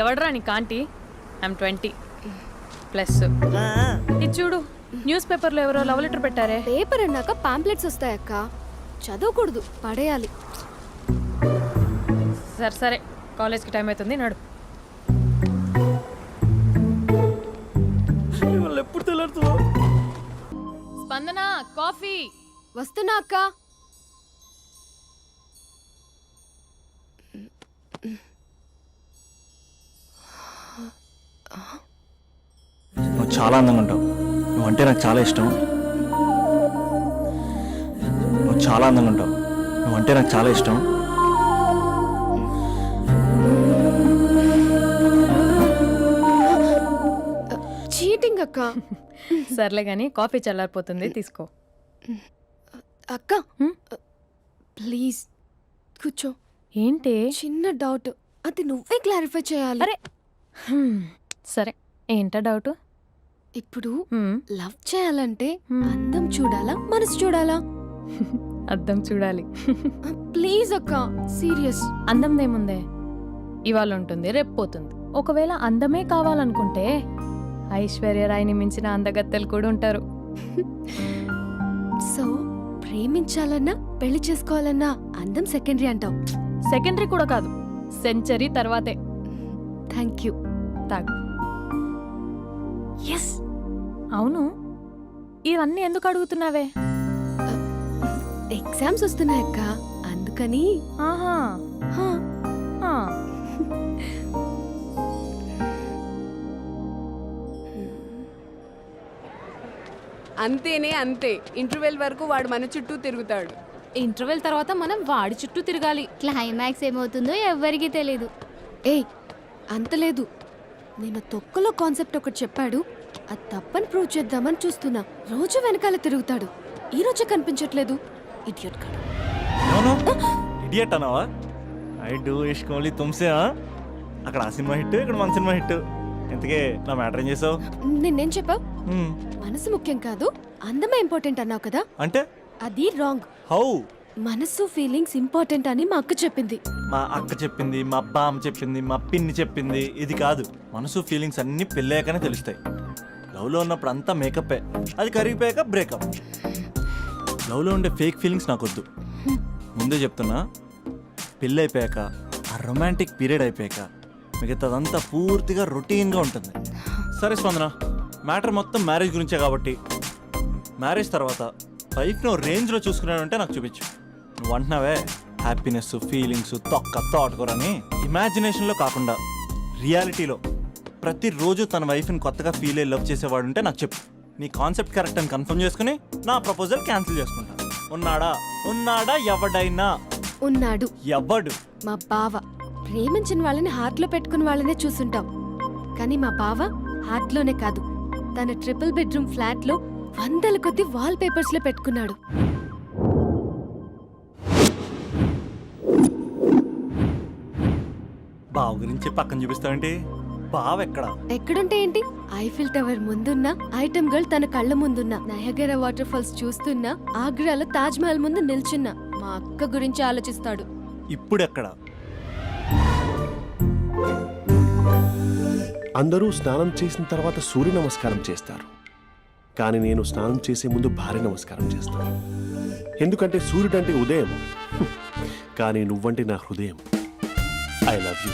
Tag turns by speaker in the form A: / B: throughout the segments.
A: ఎవడరా నీ కాంటీ? I'm 20 plus. ఇది చూడు, న్యూస్ పేపర్లో ఎవరో లవ్ లెటర్ పెట్టారే.
B: పేపర్ అన్నాక పాంప్లెట్స్ వస్తాయక్క, చదవకూడదు, పడేయాలి.
A: సరే సరే, కాలేజ్కి టైం అవుతుంది, నడు.
C: ఎప్పుడు తెల్లారుతుందో.
A: స్పందన, కాఫీ.
B: వస్తున్నా అక్క.
C: నువ్వు చాలా అందంగా ఉంటావు. నువ్వంటే నాకు చాలా ఇష్టం. నువ్వు చాలా అందంగా ఉంటావు. నువ్వంటే నాకు చాలా ఇష్టం.
B: చీటింగ్ అక్క.
A: సర్లే కానీ కాఫీ చల్లారిపోతుంది, తీసుకో.
B: అక్క ప్లీజ్ కూర్చో.
A: ఏంటి?
B: చిన్న డౌట్, అది నువ్వే క్లారిఫై చేయాలి.
A: అరే సరే, ఏంటా డౌట్?
B: ఇప్పుడు లవ్ చేయాలంటే అందం చూడాలా, మనసు చూడాలా?
A: అద్దం చూడాలి.
B: ప్లీజ్ అక్క, సీరియస్.
A: అందందేముందే, ఇవాళ ఉంటుంది, రేపు పోతుంది. ఒకవేళ అందమే కావాలనుకుంటే ఐశ్వర్యరాయ్ని మించిన అందగత్తెలు కూడా ఉంటారు.
B: సో ప్రేమించాలన్నా పెళ్లి చేసుకోవాలన్నా అందం సెకండరీ అంటావు?
A: సెకండరీ కూడా కాదు, సెంచరీ తర్వాతే.
B: Thank you.
A: తాగు.
B: ఎస్.
A: అవును, ఇవన్నీ ఎందుకు అడుగుతున్నావే?
B: ఎగ్జామ్స్ వస్తున్నాయక్క, అందుకని.
A: ఆహా.
D: అంతేనే అంతే. ఇంటర్వెల్ వరకు వాడు మన చుట్టూ తిరుగుతాడు.
E: ఇంటర్వెల్ తర్వాత మనం వాడి చుట్టూ తిరగాలి.
F: క్లైమాక్స్ ఏమవుతుందో ఎవ్వరికీ తెలీదు.
B: ఏయ్ అంత లేదు, నేను తొక్కలో కాన్సెప్ట్ ఒకటి చెప్పాడు, అది తప్పని ప్రూవ్ చేద్దామని చూస్తున్నా. రోజు వెనకాల తిరుగుతాడు, ఈ రోజే కనిపించట్లేదు. ఇడియట్ కాడు.
C: ఇడియట్ అన్నావా? ఐ డూ ఇష్క్ ఓన్లీ తుమ్సే. అక్కడ ఆ సినిమా హిట్, ఇక్కడ మన సినిమా హిట్. ఇంతకే నా మ్యాటర్ ఏం చేసావు?
B: నిన్నేం చెప్పావు? మనసు ముఖ్యం కాదు, అందమే ఇంపార్టెంట్ అన్నావు కదా.
C: అంటే
B: అది రాంగ్.
C: హౌ?
B: మనసు ఫీలింగ్స్ ఇంపార్టెంట్ అని మా అక్క చెప్పింది.
C: మా అక్క చెప్పింది, మా బామ్మ చెప్పింది, మా పిన్ని చెప్పింది. ఇది కాదు, మనసు ఫీలింగ్స్ అన్ని పెళ్ళాకనే తెలుస్తాయి. లవ్లో ఉన్నప్పుడు అంతా మేకప్పే, అది కరిగిపోయాక బ్రేకప్. లవ్లో ఉండే ఫేక్ ఫీలింగ్స్ నాకొద్దు. ముందే చెప్తున్నా, పెళ్ళి అయిపోయాక, ఆ రొమాంటిక్ పీరియడ్ అయిపోయాక మిగతాదంతా పూర్తిగా రొటీన్గా ఉంటుంది. సరే స్పందన, మ్యాటర్ మొత్తం మ్యారేజ్ గురించే కాబట్టి మ్యారేజ్ తర్వాత లైఫ్ను రేంజ్లో చూసుకున్నాడంటే నాకు చూపించు. నువ్వు అంటున్నావే హ్యాపీనెస్, ఫీలింగ్స్, తోటకూరని. ఇమాజినేషన్లో కాకుండా రియాలిటీలో ప్రతిరోజు తన వైఫ్ని కొత్తగా ఫీల్ అయ్యి లవ్ చేసేవాడు ఉంటే నాకు చెప్పు. నీ కాన్సెప్ట్ కరెక్ట్ అని కన్ఫర్మ్ చేసుకుని నా ప్రపోజల్ క్యాన్సిల్ చేసుకుంటా. ఉన్నాడా ఎవడైనా?
B: ఉన్నాడు.
C: ఎవడు?
B: మా బావ. ప్రేమించిన వాళ్ళని హార్ట్లో పెట్టుకున్న వాళ్ళనే చూసుంటాం, కానీ మా బావ హార్ట్లోనే కాదు, తన ట్రిపుల్ బెడ్రూమ్ ఫ్లాట్లో వందల కొద్ది వాల్ పేపర్స్ లో పెట్టుకున్నాడు.
C: బావ గురించి పక్కన చూపిస్తావేంటి? బావ
B: ఎక్కడుంటే ఏంటి? ఐఫిల్ టవర్ ముందున్న ఐటమ్ గర్ల్ తన కళ్ళ ముందున్న నయగరా వాటర్ ఫాల్స్ చూస్తున్నా, ఆగ్రాలో తాజ్ మహల్ ముందు నిల్చున్నా మా అక్క గురించి ఆలోచిస్తాడు.
C: ఇప్పుడు ఎక్కడ?
G: అందరూ స్నానం చేసిన తర్వాత సూర్య నమస్కారం చేస్తారు, కానీ నేను స్నానం చేసే ముందు భార్య నమస్కారం చేస్తాను. ఎందుకంటే సూర్యుడు అంటే ఉదయం, కానీ నువ్వంటే నా హృదయం. I love you,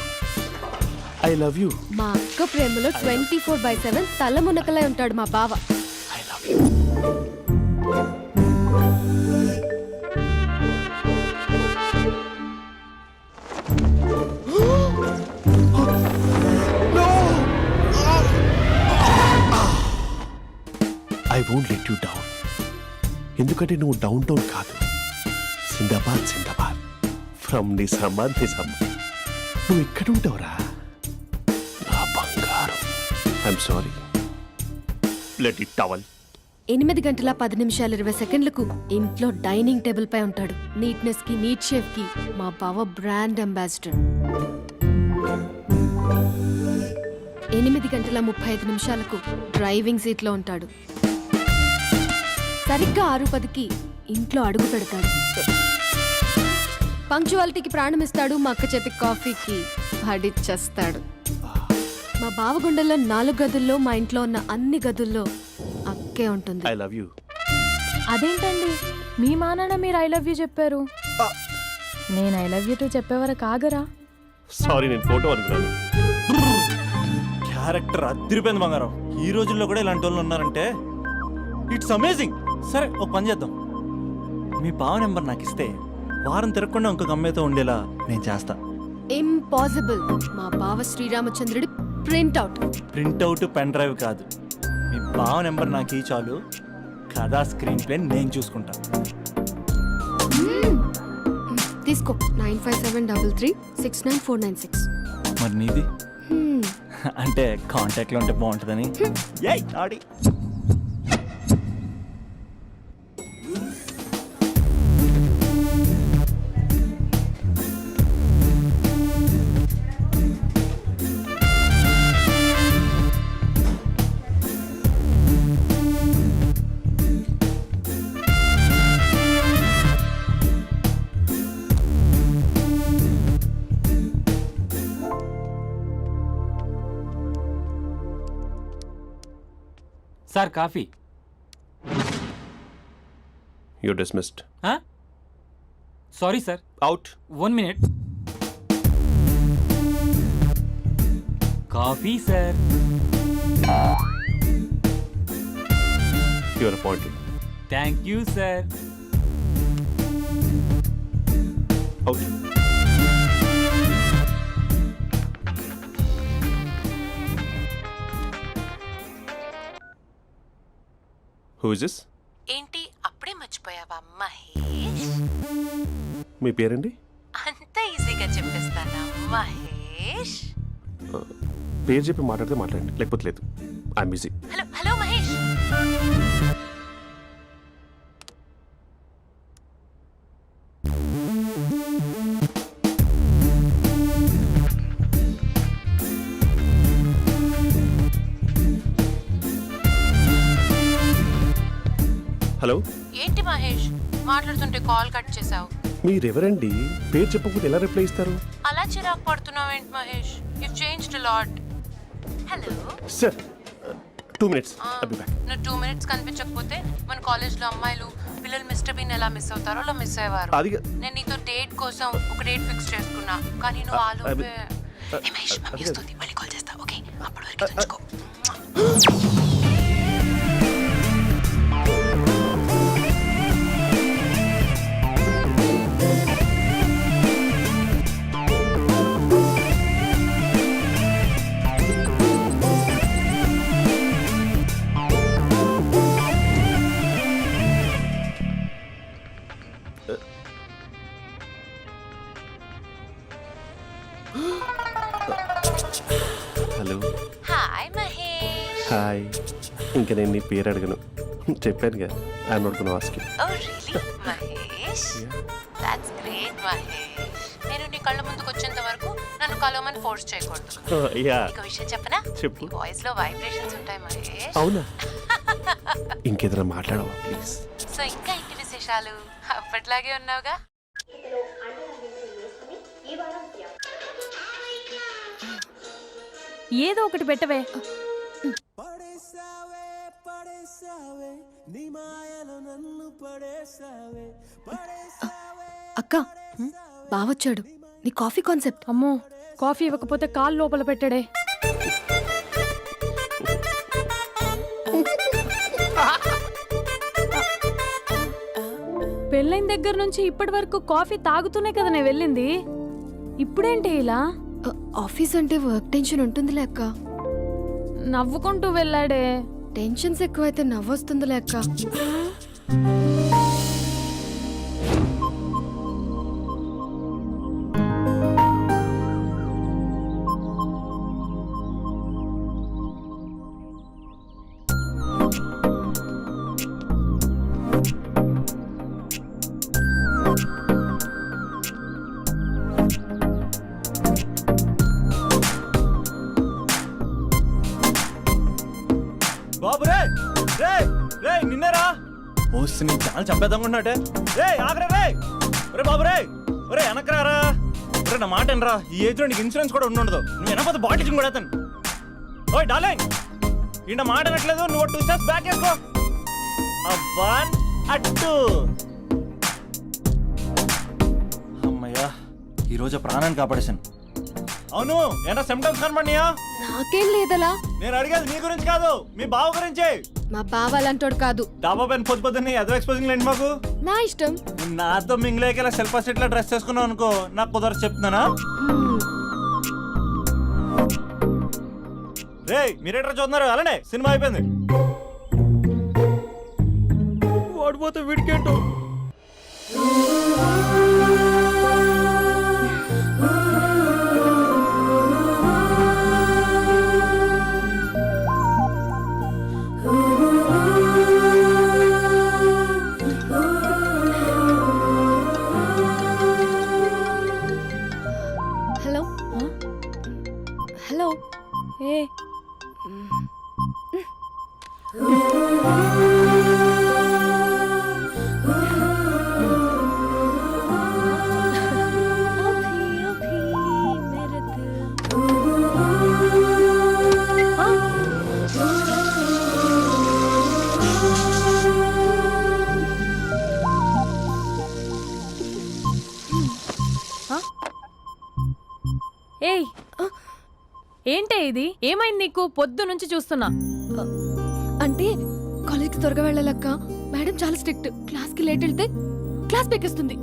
G: I love you.
B: మా అక్క ప్రేమలో 24/7 తల మునకలై ఉంటాడు మా బావ.
G: I love you. I won't let you down. ఎందుకంటే నువ్వు డౌన్ టౌన్ కాదు, జిందాబాద్ జిందాబాద్ ఫ్రమ్ నిజామాబాద్ నిజామాబాద్. నువ్వు ఇక్కడ ఉంటావురా నా బంగారం. I'm sorry. Let it towel.
B: 8 గంటల 10 నిమిషాలు 20 సెకండ్లకు ఇంట్లో డైనింగ్ టేబుల్ పై ఉంటాడు. నీట్నెస్ కి, నీట్ షేఫ్ కి మా బావ బ్రాండ్ అంబాసిడర్. 8 గంటల 35 నిమిషాలకు డ్రైవింగ్ సీట్ లో ఉంటాడు. సరిగ్గా 6:10కి ఇంట్లో అడుగు పెడతాడు. పంక్చువాలిటీకి ప్రాణం ఇస్తాడు. మా అక్క చేతి కాఫీకి పడిచ్చేస్తాడు. మా బావ గుండెల్లో 4 గదుల్లో, మా ఇంట్లో ఉన్న అన్ని గదుల్లో అక్కే ఉంటుంది.
G: I love you.
A: అదేంటండి మీ మానాన్న మీరు ఐ లవ్ యూ చెప్పారు, నేను ఐ లవ్ యూ టు చెప్పేవరకు ఆగరా?
G: సారీ, నేను ఫోటో అనుకున్నాను.
C: క్యారెక్టర్ అదిరిపోయింది బంగారం. ఈ రోజుల్లో కూడా ఇలాంటి వాళ్ళు ఉన్నారంటే ఇట్స్ అమేజింగ్. సరే ఒక పని చేద్దాం, మీ బావ నెంబర్ నాకు ఇస్తే వారం తిరగకుండా ఇంకొక అమ్మాయితో ఉండేలా నేను చేస్తా.
B: ఇంపాసిబుల్. మా బావ శ్రీరామచంద్రుడి ప్రింట్అవుట్.
C: ప్రింట్అవుట్ పెన్ డ్రైవ్ కాదు, మీ బావ నెంబర్ నాకు ఈ చాలు. కథా స్క్రీన్ ప్లే నేను చూసుకుంటా.
B: తీసుకో. 9573369496.
C: మరి నీది అంటే కాంటాక్ట్లో ఉంటే బాగుంటుందని. ఏయ్ ఆడి
H: sir coffee.
G: You dismissed.
H: Sorry sir.
G: Out.
H: 1 minute. Coffee sir.
G: Your appointed.
H: Thank you sir.
G: Out. Who is this?
I: ఏంటి అప్పుడే మర్చిపోయావా మహేష్?
G: మీ పేరండి?
I: అంత ఈజీగా చెప్పేస్తానా మహేష్?
G: పేరు చెప్పి మాట్లాడితే మాట్లాడండి, లేకపోతే లేదు. I'm busy.
I: Hello hello Mahesh.
G: Hello.
I: ఏంటి మహేష్ మాట్లాడుతుంటే కాల్ కట్ చేసావు?
G: మీరెవరండి? పేరు చెప్పకపోతే ఎలా రిప్లై ఇస్తారు?
I: అలా చిరాకు పడుతున్నావు ఏంటి Mahesh? You changed a lot. Hello
G: sir 2 minutes. I'll be back.
I: నువ్వు 2 minutes కనిపించకపోతే మన కాలేజ్లో అమ్మాయిలు పిల్లలు మిస్టర్ బీన్ ఎలా మిస్ అవుతారో అలా మిస్ అయ్యేవారు.
G: అది
I: నేను నీతో డేట్ కోసం ఒక డేట్ ఫిక్స్ చేసుకున్నా, కానీ నువ్వు ఆలోపే. మహేష్ మమ్మీ వస్తుంది, మళ్ళీ కాల్ చేస్తా. ఓకే, అప్పటి వరకు ఉంచుకో.
G: హలో.
I: హాయ్ మహేష్.
G: హాయ్. ఇంకా నేను నీ పేరు అడగను, చెప్పాను కదా. I'm not gonna ask you.
I: Oh really Mahesh? That's great Mahesh. నేను నీ కళ్ళ ముందుకు వచ్చేంత వరకు నన్ను కలవమని ఫోర్స్ చేయకూడదు.
G: యా.
I: నీకు విషయం చెప్పనా?
G: చెప్పు.
I: నీ వాయిస్ లో వైబ్రేషన్స్ ఉంటాయి మహేష్.
G: అవునా? ఇంకేదైనా మాట్లాడవా ప్లీజ్?
I: సో ఇంకా ఇంటి విశేషాలు అప్పట్లాగే ఉన్నావుగా?
A: ఏదో ఒకటి పెట్టవే.
B: అక్క బావొచ్చాడు. నీ కాఫీ కాన్సెప్ట్.
A: అమ్మో కాఫీ ఇవ్వకపోతే కాలు లోపల పెట్టాడే. పెళ్ళైన దగ్గర నుంచి ఇప్పటి వరకు కాఫీ తాగుతూనే కదా నేను వెళ్ళింది. ఇప్పుడేంటి ఇలా
B: ఆఫీస్ అంటే వర్క్ టెన్షన్ ఉంటుందిలే అక్క.
A: నవ్వుకుంటూ వెళ్ళాడే.
B: టెన్షన్స్ ఎక్కువైతే నవ్వొస్తుందిలే అక్క.
C: బాబు రే రే రే నిన్నేరా వస్తే నేను చాలా చంపేద్దామనుకుంటున్నాటే. రే ఆగరే రే. ఒరే బాబు రే. ఒరే వెనకరారా. ఒరే నా మాట వినరా. ఈ ఏజ్ లో నీకు ఇన్సూరెన్స్ కూడా ఉండదు. నువ్వు వెనకపోతే బాటిల్ కూడా అతను. ఓయ్ డార్లింగ్ ఈ నా మాట వినట్లేదు. నువ్వు 2 స్టెప్స్ బ్యాక్ వేసుకో. వన్ అట్టు. అమ్మయ్యా ఈరోజు ప్రాణాన్ని కాపాడేశాను. అవును ఏనా సిమ్టమ్స్ కనబడినాయా?
B: నాకేం లేదలా.
C: నేను అడిగేది నీ గురించి కాదు మీ బావ గురించి.
B: మా బావ అలాంటోడు కాదు.
C: డాబా పైన పొద్దున్నే అదో ఎక్స్పోజింగ్ లేండి మాకు.
B: నా ఇష్టం.
C: నాతో మింగిలేక సెల్ఫ్ సెట్ లో డ్రెస్ చేసుకున్నావు అనుకో నాకు కుదరదు చెప్తున్నానా. రే మీరేట్రా చూస్తున్నారు అలానే సినిమా అయిపోయింది. ఓడిపోతే వీడికేంటో.
B: Hello hello.
A: ఏ ఏయ్ ఏంటే ఇది? ఏమైంది నీకు? పొద్దు నుంచి చూస్తున్నా.
B: అంటే కాలేజ్కి త్వరగా వెళ్ళాలక్క. మేడం చాలా స్ట్రిక్ట్. క్లాస్కి లేట్ వెళ్తే క్లాస్ పెక్కిస్తుంది.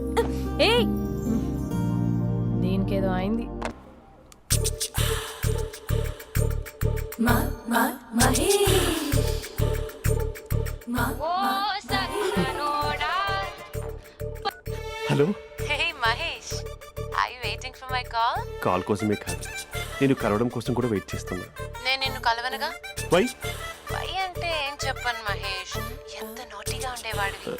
A: ఏయ్ దీనికేదో అయింది.
G: Hello
I: hey Mahesh I waiting for my call.
G: Call కోసమే కాదు, నేను కలవడం కోసం కూడా వెయిట్ చేస్తున్నా.
I: నేను నిన్ను కలవనుగా.
G: వై?
I: వై అంటే ఏం చెప్పను మహేష్. ఎంత నోటిగా ఉండేవాడివి,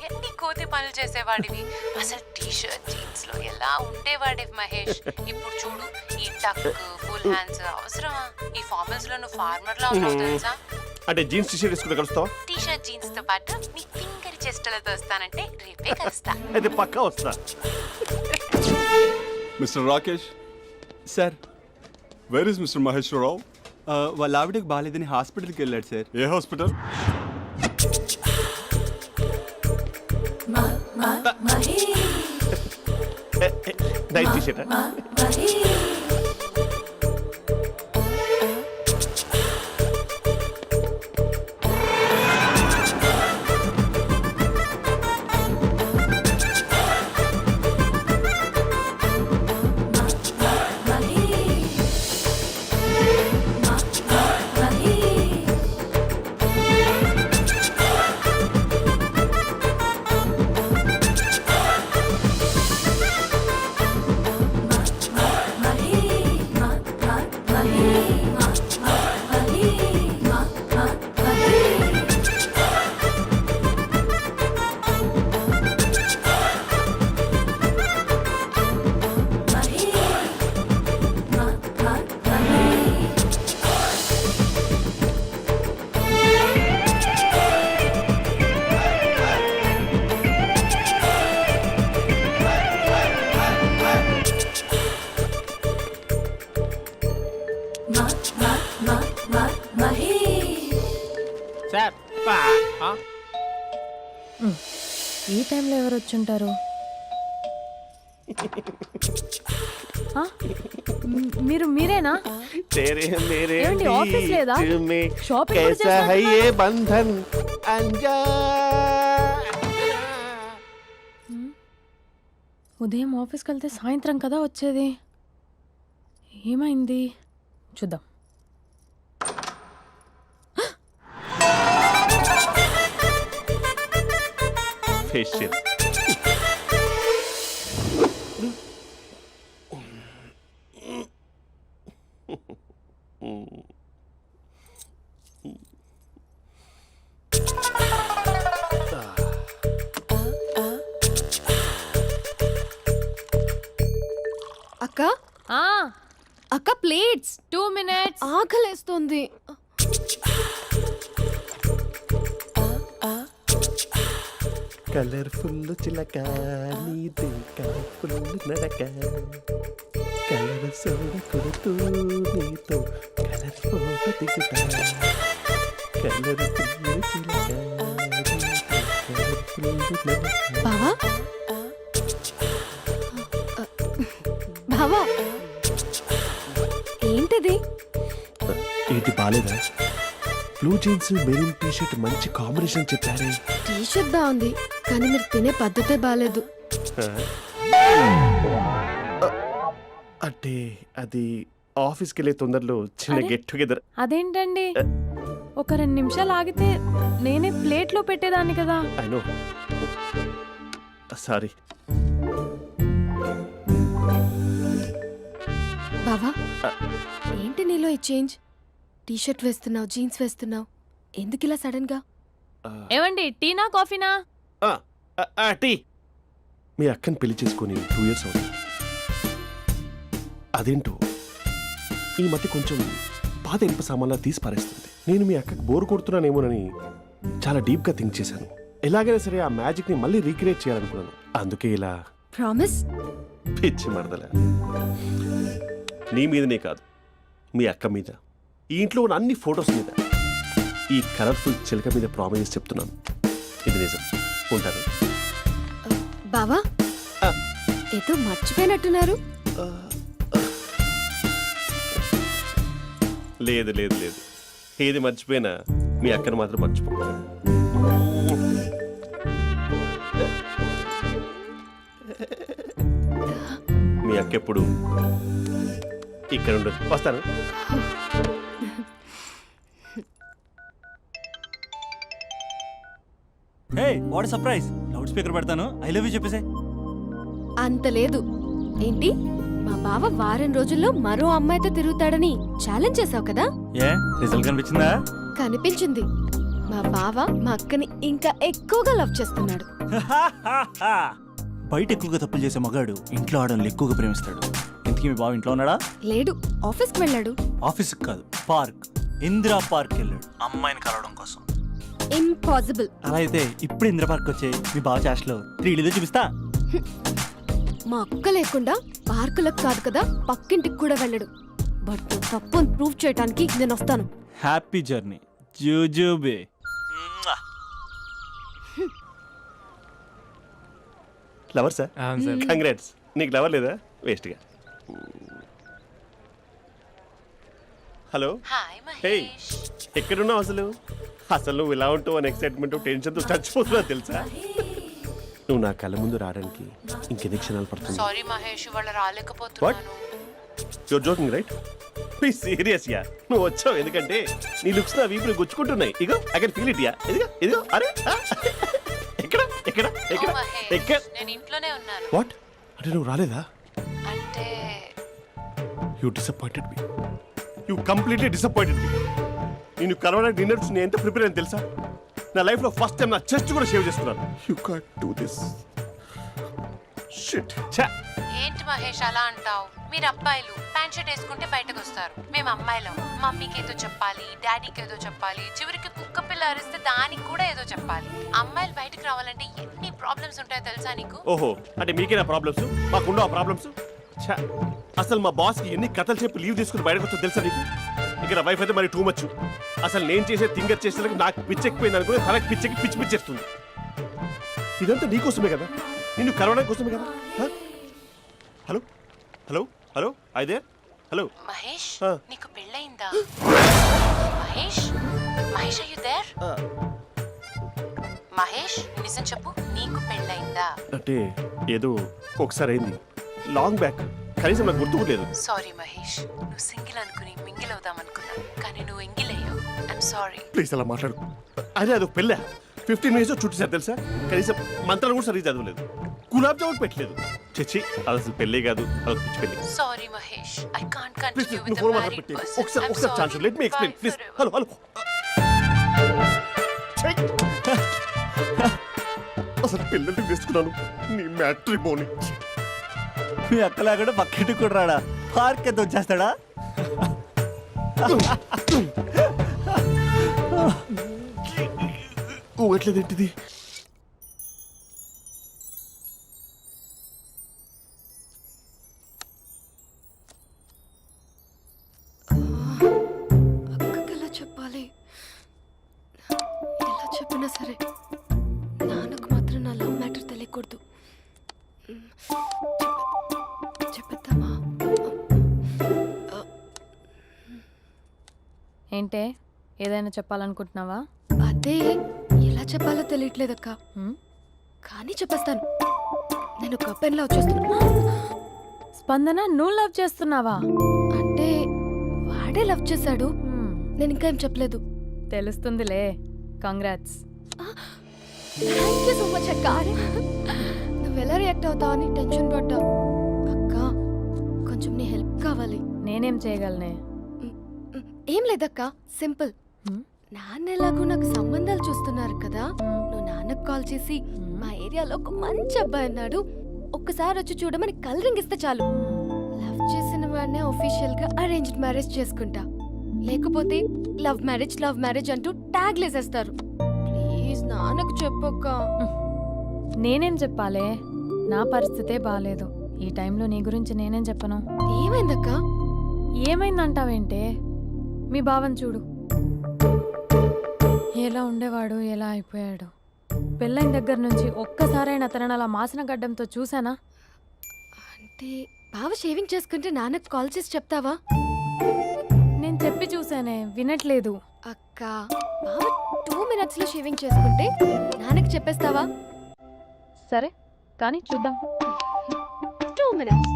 I: ఎన్ని కోతి పనులు చేసేవాడివి, అసలు టీ షర్ట్ జీన్స్ లో ఎలా ఉండేవాడివి మహేష్. ఇప్పుడు చూడు ఈ టక్ ఫుల్ హ్యాండ్స్ అవసరమా? ఈ ఫార్మల్స్ లో నువ్వు ఫార్మర్ లా ఉన్నావు తెలుసా.
G: అంటే జీన్స్ టీ షర్ట్ వేసుకుని కలుస్తావా?
I: టీ షర్ట్ జీన్స్ తో పాటు నీ ఫింగర్ చెస్టలతో వస్తానంటే రేపే కలుస్తా.
G: అయితే పక్కా వస్తా.
J: Mister Rakesh
K: sir,
J: where is mister Maheswararao?
K: వాళ్ళ ఆవిడకి బాగాలేదని హాస్పిటల్కి వెళ్ళాడు సార్.
J: ఏ hospital?
G: Night T shirt.
K: Sir
A: ఈ టైంలో ఎవరు వచ్చుంటారు? ఆ? మీరేనా?
G: तेरे मेरे
A: ఏమండి, ఆఫీస్ లేదా?
G: बीच में
A: షాపింగ్ కూడా
G: कैसा है
A: చేస్తున్నారు?
G: ये बंधन अंजा
A: ఉదయం ఆఫీస్కి వెళ్తే సాయంత్రం కదా వచ్చేది. ఏమైంది చూద్దాం.
G: फेशियल
B: అక్క
A: ఆ,
B: అక్క ప్లేట్స్
A: 2 minutes.
B: ఆకలేస్తోంది.
G: కలర్ఫుల్ చిలక నీది కలర్ఫుల్ నడక కలర్ సోడ కొడుతూ నీతో కలర్ ఫోటో దిగుతా కలర్ఫుల్ చిలక కలర్ఫుల్ నడక.
B: బావా బావా ఏంటిది?
G: ఏంటి బాలేదా? Blue jeans maroon T shirt మంచి కాంబినేషన్ చెప్పారే.
B: టీ షర్ట్ బాగుంది కానీ మీరు తినే పద్ధతే బాగాలేదు.
G: అంటే అది ఆఫీస్కి వెళ్ళే తొందరలో చిన్న
A: అరే.
G: Get together.
A: అదేంటండి, ఒక 2 నిమిషాలు ఆగితే నేనే ప్లేట్లో పెట్టేదాన్ని కదా.
G: I know, sorry.
B: బావా ఏంటి నీలో ఈ చేంజ్? టీ షర్ట్ వేస్తున్నావు, జీన్స్ వేస్తున్నావు, ఎందుకు ఇలా సడన్ గా?
A: ఏమండి, టీనా కాఫీనా?
G: టీ. మీ అక్కని పెళ్లి చేసుకొని 2 years అవుతుంది. అదేంటో ఈ మధ్య కొంచెం పాత ఇనుప సామాన్లా తీసి పారేస్తుంది. నేను మీ అక్కకి బోర్ కొడుతున్నానేమోనని చాలా డీప్గా థింక్ చేశాను. ఎలాగైనా సరే ఆ మ్యాజిక్ని మళ్ళీ రీక్రియేట్ చేయాలనుకున్నాను. అందుకే ఇలా
B: ప్రామిస్?
G: పిచ్చి మరదల. నీ మీదనే కాదు, మీ అక్క మీద, ఈ ఇంట్లో ఉన్న అన్ని ఫొటోస్ మీద, ఈ కలర్ఫుల్ చిలక మీద ప్రామిస్ చెప్తున్నాను. ఇది నిజం. ఉంటాను.
B: బావా
G: ఆ.
B: ఏదో మర్చిపోయినట్టున్నారు.
G: లేదు లేదు లేదు, ఏది మర్చిపోయినా మీ అక్కను మాత్రం మర్చిపో. మీ అక్క ఎప్పుడు ఇక్కడ ఉండదు. వస్తాను.
C: హే, వాట్ సర్ప్రైజ్! లౌడ్ స్పీకర్ పెడతాను, ఐ లవ్ యూ చెప్పేసే.
B: అంత లేదు. ఏంటి, మా బావ వారం రోజుల్లో మరో అమ్మాయితో తిరుగుతాడని ఛాలెంజ్ చేసావు కదా?
C: ఏ రిజల్ట్ కనిపించిందా?
B: కనిపించింది. మా బావ మా అక్కని ఇంకా ఎక్కువగా లవ్ చేస్తున్నాడు.
C: బయట ఎక్కువగా తప్పులు చేసే మగాడు ఇంట్లో ఆడవాళ్ళు ఎక్కువగా ప్రేమిస్తాడు. ఇంతకీ మీ బావ ఇంట్లో ఉన్నాడా?
B: లేడు, ఆఫీస్కి వెళ్ళాడు.
C: ఆఫీస్కి కాదు, పార్క్, ఇందిరా పార్క్ వెళ్ళాడు అమ్మాయిని కలవడం కోసం.
B: ఇంపాసిబుల్.
C: అలా అయితే ఇప్పుడు ఇందిరా పార్క్ వచ్చే మీ బావ చాష్లో 3Dలో చూపిస్తా.
B: మా అక్క లేకుండా పార్కులకు కాదు కదా, పక్కింటికి కూడా వెళ్ళడు. బట్ నువ్వు తప్పు అని ప్రూవ్ చేయడానికి నేను వస్తాను.
C: హ్యాపీ జర్నీ జూజూబే.
G: Lover sir, congrats. నీకు లవర్ లేదా? వేస్ట్గా. హలో.
I: Hi
G: hey,
I: Mahesh.
G: ఎక్కడున్నావు అసలు? అసలు నువ్వు ఇలా ఉంటావు అని ఎక్సైట్మెంట్ టెన్షన్తో చచ్చిపోతున్నా తెలుసా? నువ్వు నా కళ్ళ ముందు రావడానికి ఇంకెన్ని క్షణాలు పడుతుంది?
I: సారీ మహేష్, ఇవాళ రాలేకపోతున్నాను.
G: Your joking right? Please serious yeah. నువ్వు వచ్చావు ఎందుకంటే నీ లుక్స్ నా వీపుని గుచ్చుకుంటున్నాయి. ఇగో I can feel it yeah. ఇదిగో ఇదిగో. అరే ఎక్కడ ఎక్కడ ఎక్కడ
I: No, మహేష్,
G: ఎక్కడ?
I: నేను ఇంట్లోనే ఉన్నాను.
G: వాట్ అంటే నువ్వు రాలేదా?
I: అంటే
G: you disappointed me. You completely disappointed me. నేను కరోనా డిన్నర్స్ నేను ఎంత ప్రిపేర్ అని తెలుసా? నా లైఫ్లో ఫస్ట్ టైం నా చెస్ట్ కూడా షేవ్ చేసుకున్నాను. You can't do this. Shit. ఛా.
I: ఏంటి మహేష్ అలా అంటావు? మీరు అబ్బాయిలు ప్యాంట్ షర్ట్ వేసుకుంటే బయటకు వస్తారు. మేము అమ్మాయిలం, మమ్మీకి ఏదో చెప్పాలి, డాడీకి ఏదో చెప్పాలి, చివరికి కుక్క పిల్ల అరిస్తే దానికి కూడా ఏదో చెప్పాలి. అమ్మాయిలు బయటకు రావాలంటే ఎన్ని ప్రాబ్లమ్స్ ఉంటాయో తెలుసా నీకు?
G: ఓహో, అంటే మీకేనా ప్రాబ్లమ్స్? మాకుండా ఆ ప్రాబ్లమ్స్? ఛా. అసలు మా బాస్కి ఎన్ని కథలు చెప్పి లీవ్ తీసుకుని బయటకు వచ్చో తెలుసా నీకు? ఇక్కడ వైఫ్ అయితే మరి టూ మచ్. అసలు నేను చేసే థింగర్ చేసేందుకు నాకు పిచ్చెక్కిపోయింది అనుకుని తనకి పిచ్చెక్కి పిచ్చి పిచ్చేస్తుంది. ఇదంతా నీకోసమే కదా, నిన్ను కరోనా కోసమే కదా. హ? హలో హలో హలో అయితే హలో.
I: మహేష్
G: ఆ.
I: నీకు పెళ్ళయిందా? Mahesh Mahesh are you there? మహేష్ నిజం చెప్పు, నీకు పెళ్ళయిందా?
G: అంటే ఏదో ఒకసారి అయింది, లాంగ్ బ్యాక్, కనీసం నాకు గుర్తు కూడా లేదు.
I: సారీ మహేష్, నువ్వు సింగిల్ అనుకుని మింగిల్ అవుదాం అనుకున్నా, కానీ నువ్వు ఎంగిల్ అయ్యావు. I'm sorry.
G: ప్లీజ్ అలా మాట్లాడు. అదే అదొక పెళ్ళా, 15 మినిట్స్ చుట్టేసారు తెలుసా. కనీసం మంత్రాలు కూడా సరిగ్గా చదవలేదు, గులాబ్ జామున్ పెట్టలేదు. చచ్చి అది అసలు పెళ్ళే కాదు, అదొక పిచ్చి పెళ్ళి.
I: Sorry Mahesh, I can't
G: please
I: continue
G: నువ్వు
I: విత్
G: ఫోన్
I: ద
G: మాట్లాడి
I: మ్యారీడ్
G: పెట్టి
I: పర్సన్.
G: ఒకసారి chance let me explain please. Hello hello. అసలు పిల్లల్ని వేసుకున్నాను నీ మ్యాట్రీ బోని.
C: మీ అక్కలాగా పక్కింటి కూడా రాడా, పార్క్ ఎంత వచ్చేస్తాడా?
G: ఊగట్లేదేంటిది?
B: అక్కకి ఎలా చెప్పాలి? ఎలా చెప్పినా సరే నాన్నకు మాత్రం నా లవ్ మ్యాటర్ తెలియకూడదు. చెప్పేద్దామా?
A: ఏంటే ఏదైనా చెప్పాలనుకుంటున్నావా?
B: అదే ఎలా చెప్పాలో తెలియట్లేదక్క,
A: హ్మ్?
B: కానీ చెప్పేస్తాను. నేను ఒక అబ్బాయిని లవ్ చేస్తున్నా.
A: స్పందన, నువ్వు లవ్ చేస్తున్నావా?
B: అంటే వాడే లవ్ చేశాడు,
A: హ్మ్,
B: నేను ఇంకా ఏం చెప్పలేదు.
A: తెలుస్తుందిలే. Congrats.
B: Thank you so much అక్క. నువ్వు ఎలా రియాక్ట్ అవుతావు అని టెన్షన్ పడ్డా. అక్క కొంచెం నీ హెల్ప్ కావాలి.
A: నేనేం చేయగలనే?
B: ఏం లేదక్క, సింపుల్.
A: హ్మ్?
B: నాన్న ఎలాగో నాకు సంబంధాలు చూస్తున్నారు కదా, నువ్వు నాన్నకు కాల్ చేసి మా ఏరియాలో ఒక మంచి అబ్బాయి అన్నాడు, ఒక్కసారి వచ్చి చూడమని కలరింగ్ ఇస్తే చాలు. లవ్ చేసిన వాడినే ఒఫీషియల్ గా అరేంజ్డ్ మ్యారేజ్ చేసుకుంటా. లేకపోతే లవ్ మ్యారేజ్ అంటూ ట్యాగ్ లేసేస్తారు. ప్లీజ్ నాన్నకు చెప్పక్క.
A: నేనేం చెప్పాలే? నా పరిస్థితే బాలేదు. ఈ టైంలో నీ గురించి నేనేం చెప్పను?
B: ఏమైందక్క?
A: ఏమైందంటావేంటే? మీ బావని చూడు, ఎలా ఉండేవాడు, ఎలా అయిపోయాడు. పెళ్ళైన దగ్గర నుంచి ఒక్కసారైనా తనని అలా మాసిన గడ్డంతో చూసానా?
B: అంటే బావ షేవింగ్ చేసుకుంటే నాన్నకు కాల్ చేసి చెప్తావా?
A: నేను చెప్పి చూసానే, వినట్లేదు.
B: అక్క బావ 2 minutes లో షేవింగ్ చేసుకుంటే నాన్నకి చెప్పేస్తావా?
A: సరే కానీ చూద్దాం.
B: 2 minutes.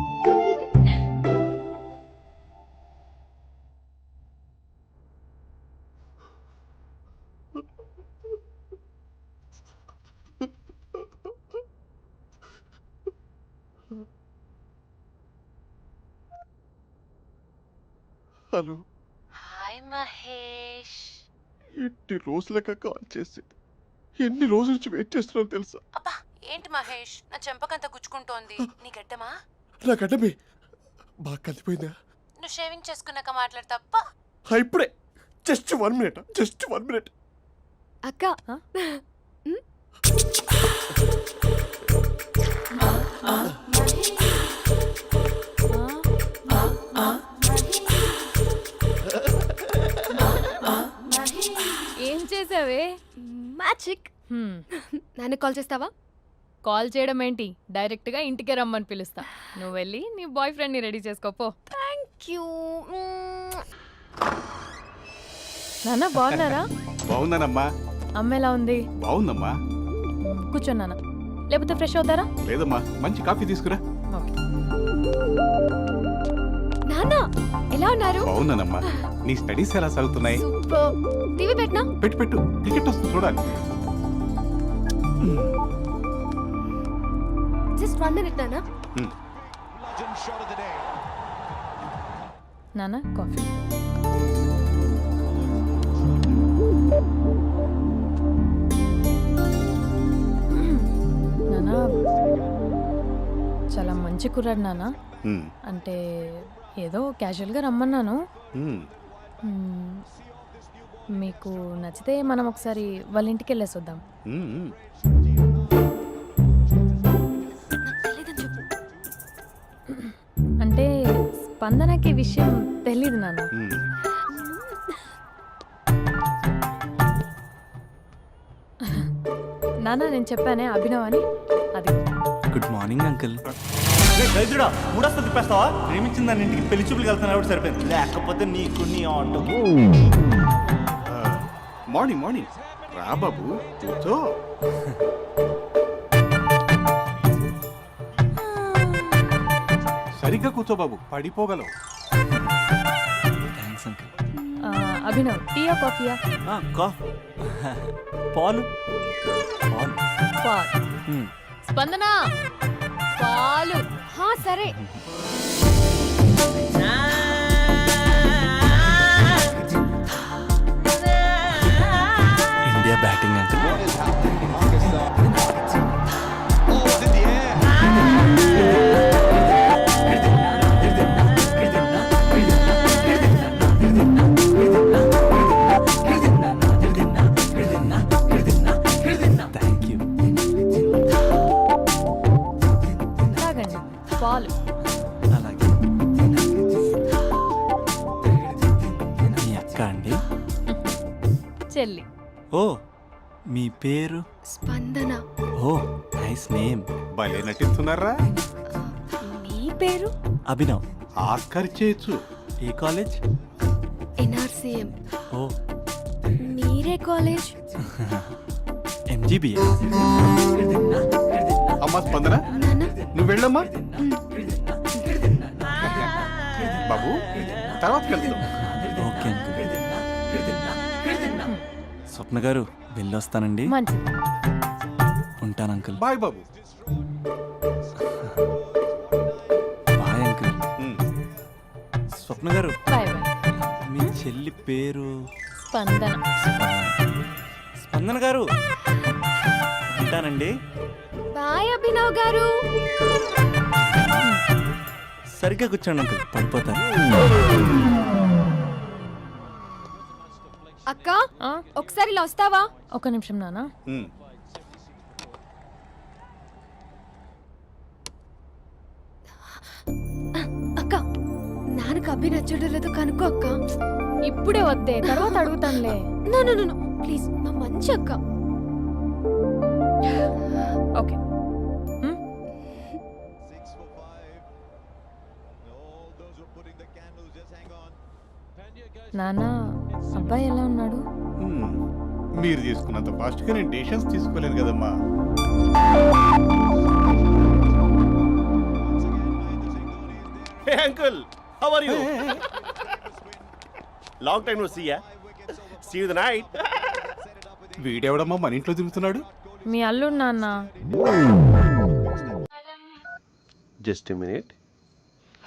G: హలో.
I: హాయ్ మహేష్.
G: ఎన్ని రోజులక కాల్ చేసింది, ఎన్ని రోజుల నుంచి వెయిట్ చేస్తున్నావు తెలుసా?
I: అబ్బా ఏంటి మహేష్, నా చెంపకంత గుచ్చుకుంటోంది. నీ గడ్డమా?
G: నా గడ్డమే బాగా కలిపోయిందా?
I: నువ్వు షేవింగ్ చేసుకున్నాక మాట్లాడతాప్పా.
G: ఇప్పుడే జస్ట్ 1 minute, జస్ట్ 1 minute.
B: అక్క
A: ఏం చేసావే?
B: మ్యాజిక్. నాన్న కాల్ చేస్తావా?
A: కాల్ చేయడం ఏంటి, డైరెక్ట్గా ఇంటికే రమ్మని పిలుస్తా. నువ్వు వెళ్ళి నీ బాయ్ ఫ్రెండ్ని రెడీ చేసుకోపో.
B: Thank you.
A: నాన్న బాగున్నారా?
K: బాగున్నానమ్మా.
A: అమ్మ ఎలా ఉంది?
K: బాగుందమ్మా.
A: కూర్చోన్నానా, లేకపోతే ఫ్రెష్ అవుతారా?
K: లేదమ్మా, మంచి కాఫీ తీసుకురా.
A: ఓకే.
B: నాన్న ఎలా ఉన్నారు?
K: బాగున్నానమ్మా. నీ స్టడీస్ ఎలా సాగుతున్నాయి?
B: సూపర్. టీవీ పెట్టనా?
K: పెట్టు, క్రికెట్ వస్తుంది చూడాలి.
B: జస్ట్ 1 minute నాన్న.
A: నాన్న కాఫీ. నాన్న చాలా మంచి కుర్రాడు నాన్న. అంటే ఏదో క్యాజువల్గా రమ్మన్నాను. మీకు నచ్చితే మనం ఒకసారి వాళ్ళ ఇంటికి వెళ్ళేసి వద్దాం. అంటే స్పందనకి విషయం తెలీదు నాన్న. నాన్న నేను చెప్పానే అభినవ్ అని, అది.
H: Good morning uncle.
C: రైతుడా మూడొస్తా తిప్పేస్తావా? ప్రేమించిన దాని ఇంటికి పెళ్లి చూపులు వెళ్తాను కాబట్టి సరిపోయింది, లేకపోతే నీకు నీ ఆటో.
K: మార్నింగ్ మార్నింగ్ రా బాబు కూర్చో. సరిగ్గా కూర్చో బాబు, పడిపోగలవు.
H: Thanks uncle.
A: అభినవ్ టీయా కాఫీయా?
C: పాలు పాలు.
A: పాల్. స్పందన పాలు.
B: హా సరే.
H: India batting uncle. Thank you.
A: తాగండి పాలు.
H: అలాగే. మీ అక్క అండి?
A: చెల్లి.
H: ఓ మీ పేరు?
B: స్పందన.
H: ఓ నైస్ నేమ్.
K: భలే నటిస్తున్నారా?
B: నీ పేరు?
H: అభినవ్.
K: ఆస్కర్ చేయొచ్చు.
H: ఏ కాలేజ్?
B: ఎన్ఆర్సీఎం.
H: ఓ
B: మీరే కాలేజ్?
H: ఎంజీబీఏ.
K: అమ్మా స్పందన
B: నాన్న.
K: నువ్వు వెళ్ళమ్మా. బాబు తర్వాత వెళ్తాం.
H: Okay uncle. స్వప్న గారు వెళ్ళొస్తానండి.
A: మంచిది.
H: ఉంటాను అంకుల్.
K: బాయ్ బాబు.
H: Bye uncle.
K: ఉమ్.
H: స్వప్న గారు
A: బాయ్ బాయ్.
H: మీ చెల్లి పేరు?
A: స్పందన.
H: స్పందన గారు ఉంటానండి.
B: బాయ్ అభినవ్ గారు.
H: సరిగ్గా కూర్చోండి అంకుల్, పడిపోతాను.
B: అక్క
A: ఆ,
B: ఒకసారి ఇలా వస్తావా?
A: ఒక నిమిషం నాన్న.
K: ఉమ్.
B: అక్క నాన్నకు అభి నచ్చడం లేదో కనుక్కో అక్క.
A: ఇప్పుడే వద్దే, తర్వాత అడుగుతానులే.
B: నో నో నో ప్లీజ్, నా మంచి అక్క.
A: ఓకే. నాన్న అబ్బాయి ఎలా ఉన్నాడు?
K: ఉమ్. మీరు తీసుకున్నంత ఫాస్ట్గా నేను డెసిషన్స్ తీసుకోలేను కదమ్మా.
G: Hey uncle, how are you? Long time no see, yeah? See you the night.
K: వీడెవడమ్మా మన ఇంట్లో తిరుగుతున్నాడు?
A: మీ అల్లుడు నాన్న.
G: Just a minute.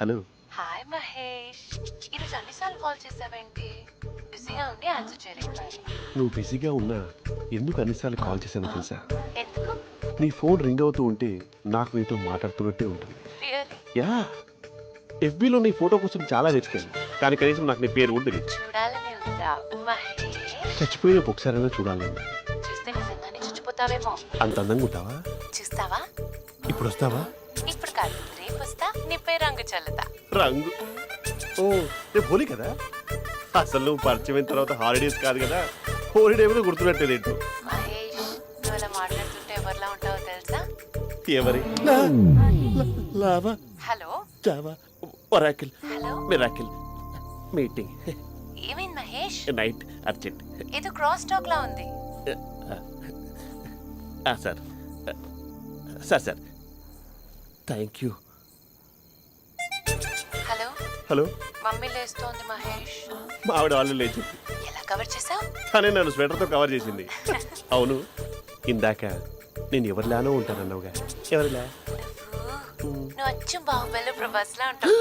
G: Hello.
I: Hi Mahesh, ఈరోజు అన్నిసార్లు కాల్ చేసావేంటి? బిజీగా ఉండి ఆన్సర్ చేయలేకపోయాను.
G: నువ్వు బిజీగా ఉన్నా ఎందుకు అన్నిసార్లు కాల్ చేశానో తెలుసా?
I: ఎందుకు?
G: నీ ఫోన్ రింగ్ అవుతూ ఉంటే నాకు నీతో మాట్లాడుతున్నట్టే ఉంటుంది.
I: రియల్లీ?
G: యా, ఎఫ్బీలో నీ ఫోటో కోసం చాలా వెతికాను, కానీ కనీసం నాకు నీ పేరు కూడా తెలియదు.
I: చూడాలని ఉందా మహేష్?
G: చచ్చిపోయిన ఒకసారైనా చూడాలి.
I: చూస్తే నిజంగానే చచ్చిపోతావేమో.
G: అంత అందంగా ఉంటావా?
I: చూస్తావా?
G: ఇప్పుడు వస్తావా?
I: ఇప్పుడు కాదు, రేపు వస్తా, నీపై రంగు చల్లుతా.
G: రంగు? ఓ రేపు హోలీ కదా. అసలు నువ్వు పరిచయం అయిన తర్వాత హాలిడేస్ కాదు కదా, హోలిడే మీద గుర్తుపెట్టేది ఏంటో.
I: మహేష్, నువ్వు అలా మాట్లాడుతుంటే ఎవరిలా ఉంటావో తెలుసా?
G: ఎవరి? Lava,
I: hello
G: Java, Oracle,
I: hello,
G: miracle, meeting,
I: ఏమైంది మహేష్?
G: Night, urgent.
I: ఏదో క్రాస్ టాక్ లా ఉంది.
G: Sir sir sir thank you.
I: Hello,
G: hello,
I: mummy లేస్తోంది మహేష్.
G: మా ఆవిడ వాళ్ళు లేచి
I: ఎలా కవర్ చేసావు?
G: తనే నన్ను స్వెటర్తో కవర్ చేసింది. అవును, ఇందాక నేను ఎవరిలానో ఉంటానన్నావుగా, ఎవరిలా?
I: నువ్వు అచ్చం బాహుబలి ప్రభాస్ లా ఉంటావు.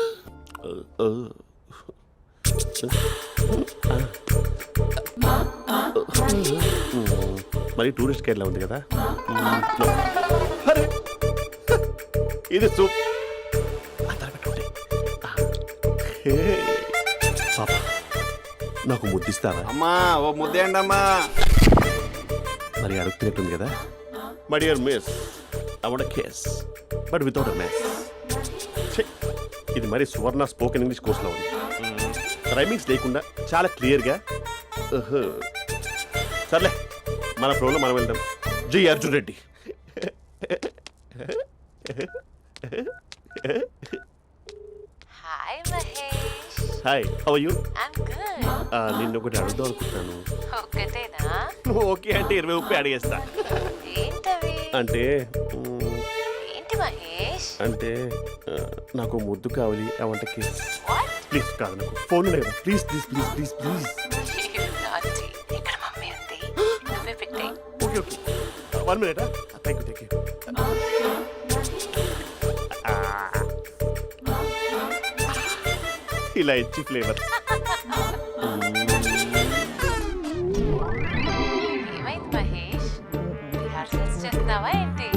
G: మరి టూరిస్ట్ కేర్లా ఉంది కదా. అరే, ఇది సూప్. పాపా, నాకు ముద్దిస్తావా?
K: అమ్మా ఓ ముద్దేయండి అమ్మా.
G: మరి అడుగుతున్నట్టుంది కదా. My dear miss, I want kiss but without a mess. ఇది మరి సువర్ణ స్పోకెన్ ఇంగ్లీష్ కోర్సులో ఉంది. రైమింగ్స్ లేకుండా చాలా క్లియర్గా. సర్లే, మన ఫ్లోలో మనం వెళ్దాం. జై Arjun Reddy.
I: Hi Mahesh.
G: Hi, how you?
I: I'm good.
G: నిన్ను ఒకటి అడుగుదాం అనుకుంటున్నాను.
I: ఒక్కటేనా?
G: నువ్వు ఓకే అంటే 20 అడిగేస్తా.
I: ఏంటవి?
G: అంటే
I: ఏంటి మహేష్?
G: అంటే నాకు ముద్దు కావాలి. అవంటకి
I: వాట్?
G: ప్లీజ్ కాదు, నాకు ఫోన్ లేదు. Please please please please please.
I: ఇక్కడ మమ్మీ ఉంది, నువ్వే పెట్టే.
G: Okay okay, 1 minute. Thank you thank you. ఇలా ఇచ్చి ఫ్లేవర్.
I: ఏమైంది మహేష్? రిహార్సల్స్ చేస్తున్నావా ఏంటి?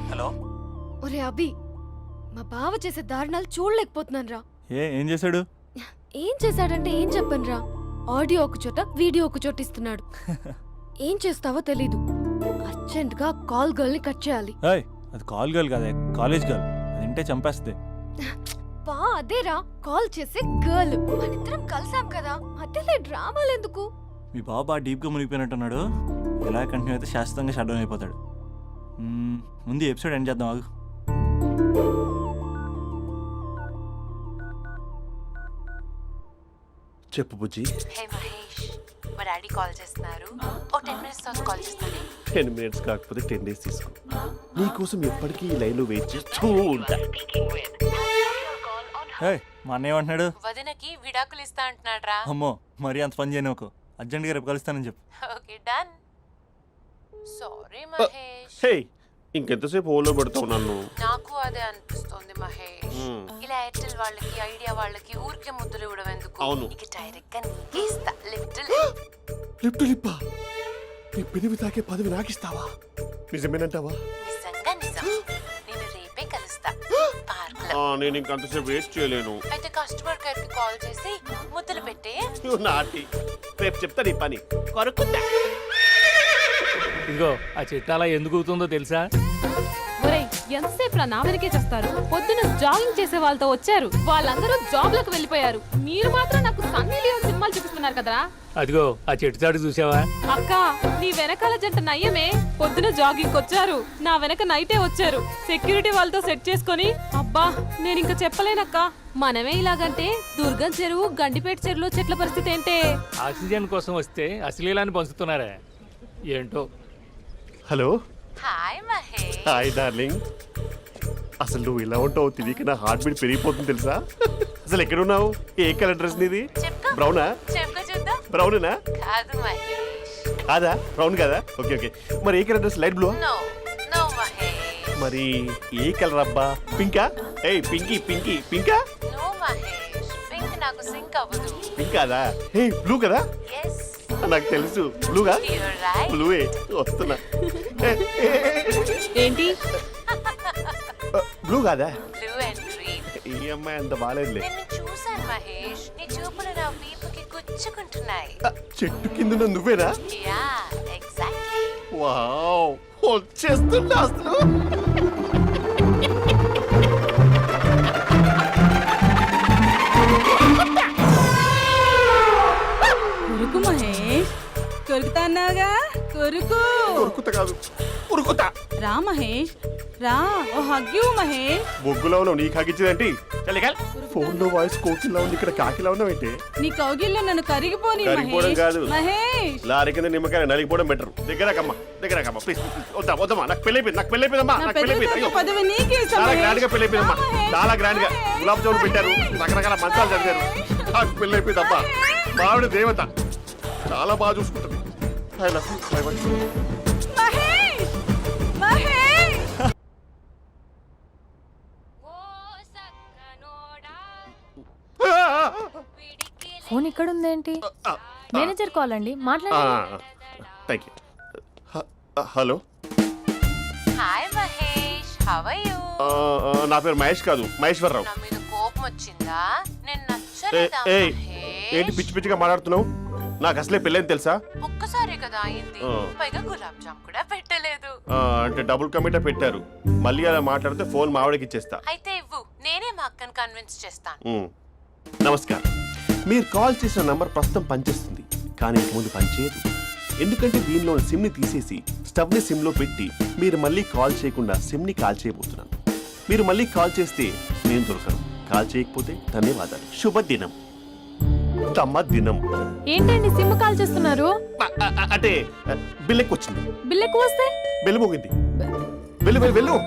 C: హలో.
B: ఒరే అభి, మా బావ చేసే దారుణాలు చూడలేకపోతున్నాను రా.
C: ఏం చేశాడు?
B: ఏం చేశాడంటే ఏం చెప్పను రా. ఆడియో ఒక చోట, వీడియో ఒక చోట ఇస్తున్నాడు. ఏం చేస్తావో తెలీదు. అర్జెంట్ గా కాల్ గర్ల్ ని కట్ చేయాలి.
C: ఏయ్, అది కాల్ గర్ల్ కాదే, కాలేజ్ గర్ల్. అది వింటే చంపేస్తుంది.
B: బా అదేరా, కాల్ చేసే గర్ల్. మనిద్దరం కలిసాం కదా, మధ్యలో డ్రామాలు ఎందుకు?
C: మీ బాబా డీప్గా మునిగిపోయినట్టున్నాడు. ఇలా కంటిన్యూ అయితే శాశ్వతంగా షట్ డౌన్ అయిపోతాడు. ముందు ఎపిసోడ్ ఎండ్ చేద్దాం, ఆగు.
G: చెప్పు బుజ్జి.
I: హే మహేష్, మా డాడీ కాల్ చేస్తున్నారు. ఓ 10 minutes తర్వాత కాల్ చేస్తాను.
G: 10 minutes కాకపోతే 10 days తీసుకో. నీకోసం ఎప్పటికీ ఈ లైన్లో వెయిట్ చేస్తూ ఉంటా.
C: ఏయ్, మా అన్నయ్య ఏమంటున్నాడు?
I: వదినకి విడాకులు ఇస్తా అంటున్నాడు రా.
C: అమ్మో, మరీ అంత పని చేయను. ఒక అర్జెంట్గా రేపు కలుస్తానని చెప్పు.
I: Okay done. సారీ మహేష్.
G: హే, ఇంకెంతసేపు హోల్లో పెడతావు నన్ను?
I: నాకు అదే అనిపిస్తుంది మహేష్. ఇలా ఎయిర్టెల్ వాళ్ళకి, ఐడియా వాళ్ళకి ఊరికే ముద్దులు ఇవ్వడం ఎందుకు?
G: అవును.
I: ఇక డైరెక్ట్ గా నీకే ఇస్తా. లిఫ్ట్
G: లిప్టు లిప్పా, నీ పెనివి తాకే పదవి నాకిస్తావా? నిజమేనంటావా?
I: నిజంగా నిజం. నేను రేపే కలుస్తా పార్క్ లో.
G: నేను ఇంకంతసేపు వేస్ట్ చేయలేను.
I: అయితే కస్టమర్ కేర్ కి కాల్ చేసి ముద్దులు పెట్టే.
G: నాటి రేపు చెప్తా నీ పని. కొరుకుందా.
L: ఇదిగో ఆ చెట్టు అలా ఎందుకు అవుతుందో తెలుసా?
E: ఒరేయ్, ఎంతసేపు నా వెనకే చేస్తారు? పొద్దున జాగింగ్ చేసే వాళ్ళతో వచ్చారు, వాళ్ళందరూ జాబ్ లకు వెళ్ళిపోయారు. మీరు మాత్రం నాకు సన్నీ లియోన్ సినిమాలు చూపిస్తున్నారు కదరా.
L: అదిగో ఆ చెట్టు చాటు చూసావా?
E: అక్క, నీ వెనకాల జంట నయ్యమే. పొద్దున జాగింగ్ వచ్చారు, నా వెనక నైటే వచ్చారు. సెక్యూరిటీ వాళ్ళతో సెట్ చేసుకొని, అబ్బా నేను ఇంకా చెప్పలేనక్క. మనమే ఇలాగంటే దుర్గం చెరువు, గండిపేట చెరువులో చెట్ల పరిస్థితి ఏంటే?
L: ఆక్సిజన్ కోసం వస్తే అశ్లీలాన్ని పంచుతున్నారా ఏంటో.
G: Hello.
I: Hi Mahesh.
G: Hi darling. అసలు నువ్వు ఇలా ఉంటావు తెలియక నా హార్ట్ బీట్ పెరిగిపోతుంది తెలుసా? అసలు ఎక్కడున్నావు? ఏ కలర్ డ్రెస్ నీది?
I: చెప్పుకో.
G: బ్రౌనా?
I: చెప్పుకో చూద్దాం.
G: బ్రౌనేనా?
I: కాదు మహేష్.
G: కాదా? బ్రౌన్ కదా? Okay okay. మరి ఏ colour dress? Light blue?
I: No no Mahesh.
G: మరి ఏ కలర్ అబ్బా? పింకా? ఏయ్ పింకీ పింకీ పింకా?
I: నో మహేష్, పింక్ నాకు సింక్ అవ్వదు.
G: పింక్ కాదా? ఏయ్ బ్లూ కదా?
I: ఎస్,
G: నాకు తెలుసు. బ్లూగా?
I: You're right.
G: బ్లూవే వస్తున్నా.
E: ఏంటి?
G: బ్లూ కాదా?
I: Blue and green.
G: ఈ అమ్మాయి అంత బాగాలేదులే.
I: నిన్ను చూశాను మహేష్, నీ చూపులు నా వీపుకి గుచ్చుకుంటున్నాయి.
G: చెట్టు కింద నువ్వేనా?
I: Yeah, exactly.
G: వావ్, వచ్చేస్తున్నా అసలు.
E: కొరుకు మహేష్, కొరుకుతా అన్నావుగా, కొరుకు.
G: ఉరుకుత కాదు, ఉరుకుతా.
E: రా మహేష్, రా. ఓ హగ్గు మహేష్.
G: బొగ్గులో ఉన్నావు, నీకు ఆగిచ్చేదేంటి? ఫోన్ లో వాయిస్ కోకిలా ఉంది, ఇక్కడ కాకిలా ఉన్నావేంటి?
E: నీ కౌగిల్లో నన్ను కరిగిపోని
G: కరిగిపోవడం కాదు.
E: మహేష్.
G: లారీ కింద నిమ్మకాయ నలిగిపోవడం బెటర్. దగ్గరకమ్మా ప్లీజ్. వద్దమ్మా, నాకు పెళ్ళైపోయింది, నాకు పెళ్ళైపోయిందమ్మా, నాకు పెళ్ళైపోయింది. అయ్యో,
E: పదవి నీకే ఇస్తా
G: చాలా
E: మహేష్.
G: గ్రాండ్ గా పెళ్ళైపోయిందమ్మా, చాలా గ్రాండ్ గా. గులాబ్ జామున్ పెట్టారు, రకరకాల మంచాలు చదివారు. నాకు పెళ్ళైపోయిందమ్మా. మావిడ దేవత, చాలా బాగా చూసుకుంటుంది. I love you, I want you.
E: Mahesh, Mahesh.
A: Phone ఇక్కడ ఉందేంటి? మేనేజర్ కాల్ అండి, మాట్లాడండి.
G: Thank you. హలో.
I: హాయ్ హవయ్యూ
G: నా పేరు మహేష్ కాదు మహేశ్వరరావు.
I: నా మీద కోపం వచ్చిందా? నేను
G: ఏ-
I: నచ్చలేదా
G: ఏయ్, ఏంటి
I: మహేష్?
G: పిచ్చి పిచ్చిగా మాట్లాడుతున్నావు? నాకు అసలే పెళ్ళని తెలుసా?
I: ఒక్కసారి కదా అయింది,
G: ఆ.
I: పైగా గులాబ్ జామ్ కూడా పెట్టలేదు.
G: అంటే డబుల్ కమిటా పెట్టారు. మళ్ళీ అలా మాట్లాడితే ఫోన్ మావిడకి ఇచ్చేస్తా.
I: అయితే ఇవ్వు, నేనే మా అక్కని కన్విన్స్ చేస్తాను.
G: ఉమ్. నమస్కారం. మీరు కాల్ చేసిన నంబర్ ప్రస్తుతం పనిచేస్తుంది, కానీ ఇక ముందు పనిచేయదు. ఎందుకంటే దీనిలో సిమ్ని తీసేసి స్టవ్ని సిమ్లో పెట్టి మీరు మళ్ళీ కాల్ చేయకుండా సిమ్ని కాల్ చేయబోతున్నాను. మీరు మళ్ళీ కాల్ చేస్తే నేను దొరకను, కాల్ చేయకపోతే ధన్యవాదాలు. శుభదినం. తమ దినం.
A: ఏంటండి సిమ్ కాల్ చేస్తున్నారు?
G: అంటే బిల్ ఎక్కువ వచ్చింది.
A: బిల్ ఎక్కువ వస్తే
G: బెల్లు మోగింది. వెళ్ళు వెళ్ళు వెళ్ళు.